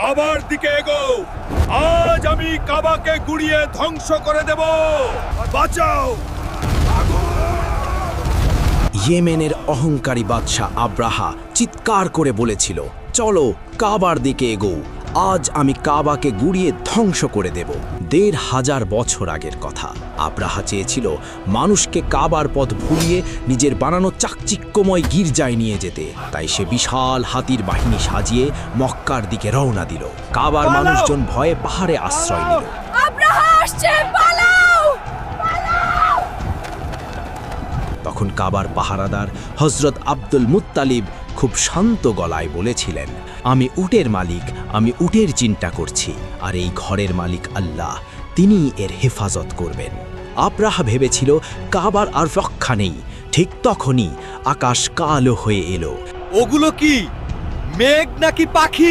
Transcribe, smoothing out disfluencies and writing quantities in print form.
কাবার দিকে এগো। আজ আমি কাবাকে গুড়িয়ে ধ্বংস করে দেব। বাঁচাও। ইয়েমেনের অহংকারী বাদশাহ আব্রাহা চিৎকার করে বলেছিল, চলো কাবার দিকে এগো, আজ আমি কাবাকে গুড়িয়ে ধ্বংস করে দেব। ১৫০০ বছর আগের কথা। আব্রাহা চেয়েছিল মানুষকে কাবার পথ ভুলিয়ে নিজের বানানো চাকচিক্যময় গির্জায় নিয়ে যেতে। তাই সে বিশাল হাতির বাহিনী সাজিয়ে মক্কার দিকে রওনা দিল। কাবার মানুষজন ভয়ে পাহাড়ে আশ্রয় নিল। আব্রাহা আসছে, পালাও! তখন কাবার পাহারাদার হযরত আব্দুল মুত্তালিব খুব শান্ত গলায় বলেছিলেন, আমি উটের মালিক, আমি উটের চিন্তা করছি, আর এই ঘরের মালিক আল্লাহ, তিনি এর হেফাজত করবেন। আব্রাহা ভেবেছিল কাবার আর রক্ষা নেই। ঠিক তখনই আকাশ কালো হয়ে এলো। ওগুলো কি মেঘ নাকি পাখি?